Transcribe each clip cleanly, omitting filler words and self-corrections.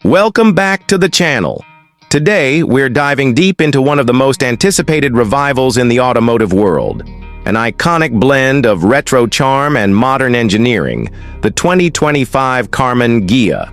Welcome back to the channel. Today, we're diving deep into one of the most anticipated revivals in the automotive world. An iconic blend of retro charm and modern engineering, the 2025 Karmann Ghia.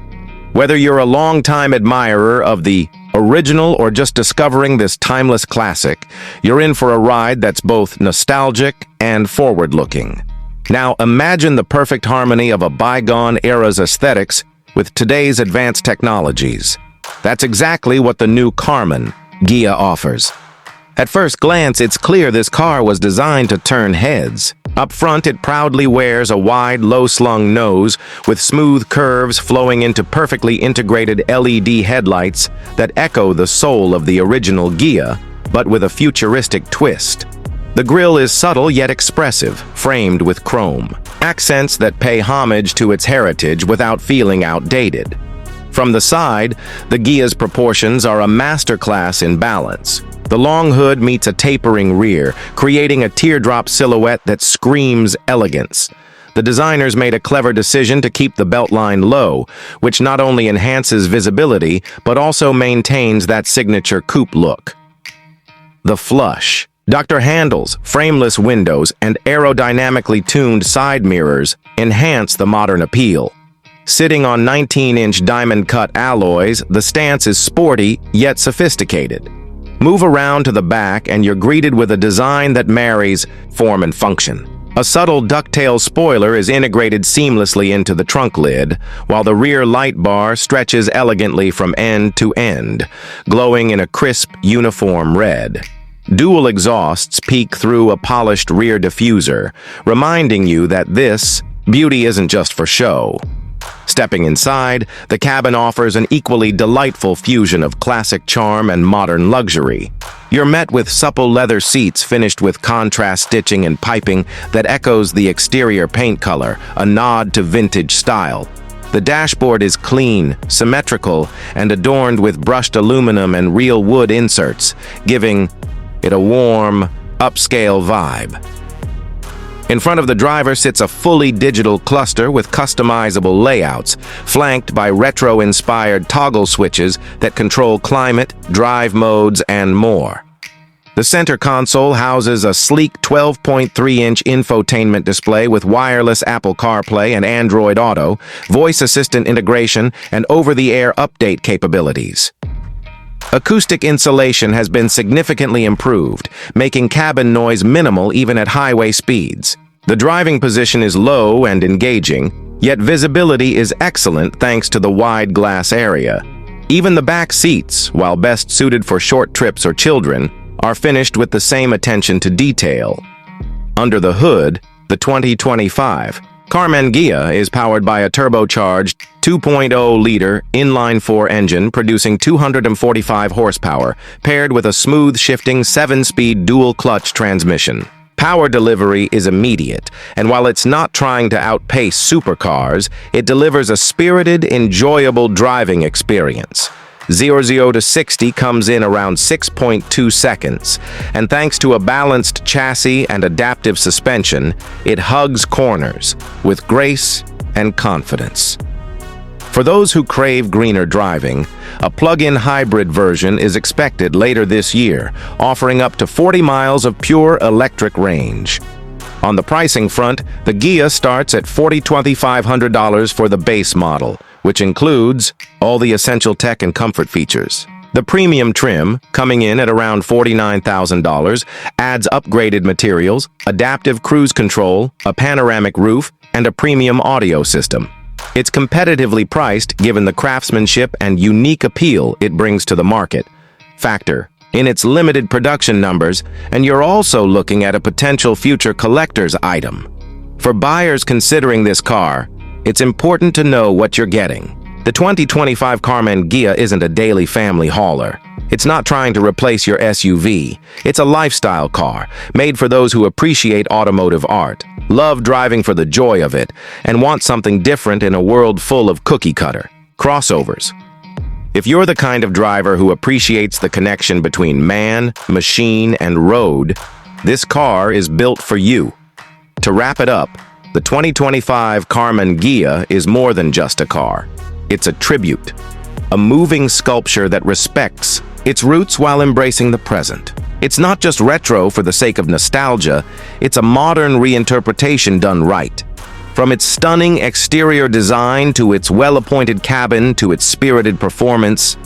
Whether you're a longtime admirer of the original or just discovering this timeless classic, you're in for a ride that's both nostalgic and forward-looking. Now, imagine the perfect harmony of a bygone era's aesthetics with today's advanced technologies. That's exactly what the new Karmann Ghia offers. At first glance, it's clear this car was designed to turn heads. Up front, it proudly wears a wide, low-slung nose with smooth curves flowing into perfectly integrated LED headlights that echo the soul of the original Ghia, but with a futuristic twist. The grille is subtle yet expressive, framed with chrome. Accents that pay homage to its heritage without feeling outdated. From the side, the Ghia's proportions are a masterclass in balance. The long hood meets a tapering rear, creating a teardrop silhouette that screams elegance. The designers made a clever decision to keep the beltline low, which not only enhances visibility, but also maintains that signature coupe look. The flush. Dr. Handles, frameless windows, and aerodynamically tuned side mirrors enhance the modern appeal. Sitting on 19-inch diamond-cut alloys, the stance is sporty yet sophisticated. Move around to the back and you're greeted with a design that marries form and function. A subtle ducktail spoiler is integrated seamlessly into the trunk lid, while the rear light bar stretches elegantly from end to end, glowing in a crisp, uniform red. Dual exhausts peek through a polished rear diffuser, reminding you that this beauty isn't just for show. Stepping inside, the cabin offers an equally delightful fusion of classic charm and modern luxury. You're met with supple leather seats finished with contrast stitching and piping that echoes the exterior paint color, a nod to vintage style. The dashboard is clean, symmetrical, and adorned with brushed aluminum and real wood inserts, giving it a warm, upscale vibe. In front of the driver sits a fully digital cluster with customizable layouts, flanked by retro-inspired toggle switches that control climate, drive modes, and more. The center console houses a sleek 12.3-inch infotainment display with wireless Apple CarPlay and Android Auto, voice assistant integration, and over-the-air update capabilities. Acoustic insulation has been significantly improved, making cabin noise minimal even at highway speeds. The driving position is low and engaging, yet visibility is excellent thanks to the wide glass area. Even the back seats, while best suited for short trips or children, are finished with the same attention to detail. Under the hood, the 2025 Karmann Ghia is powered by a turbocharged 2.0-liter inline-4 engine producing 245 horsepower, paired with a smooth shifting 7-speed dual-clutch transmission. Power delivery is immediate, and while it's not trying to outpace supercars, it delivers a spirited, enjoyable driving experience. 0 to 60 comes in around 6.2 seconds, and thanks to a balanced chassis and adaptive suspension, it hugs corners with grace and confidence. For those who crave greener driving, a plug-in hybrid version is expected later this year, offering up to 40 miles of pure electric range. On the pricing front, the Ghia starts at $2,500 for the base model, which includes all the essential tech and comfort features. The premium trim, coming in at around $49,000, adds upgraded materials, adaptive cruise control, a panoramic roof, and a premium audio system. It's competitively priced given the craftsmanship and unique appeal it brings to the market. Factor in its limited production numbers, and you're also looking at a potential future collector's item. For buyers considering this car, it's important to know what you're getting. The 2025 Karmann Ghia isn't a daily family hauler. It's not trying to replace your SUV. It's a lifestyle car, made for those who appreciate automotive art, love driving for the joy of it, and want something different in a world full of cookie-cutter crossovers. If you're the kind of driver who appreciates the connection between man, machine, and road, this car is built for you. To wrap it up, the 2025 Karmann Ghia is more than just a car. It's a tribute, a moving sculpture that respects its roots while embracing the present. It's not just retro for the sake of nostalgia, it's a modern reinterpretation done right. From its stunning exterior design to its well-appointed cabin to its spirited performance,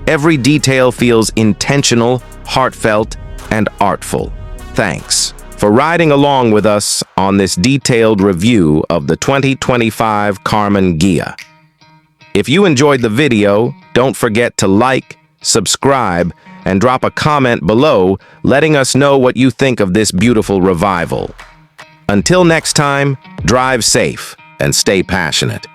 every detail feels intentional, heartfelt, and artful. Thanks for riding along with us on this detailed review of the 2025 Karmann Ghia. If you enjoyed the video, don't forget to like, subscribe, and drop a comment below letting us know what you think of this beautiful revival. Until next time, drive safe and stay passionate.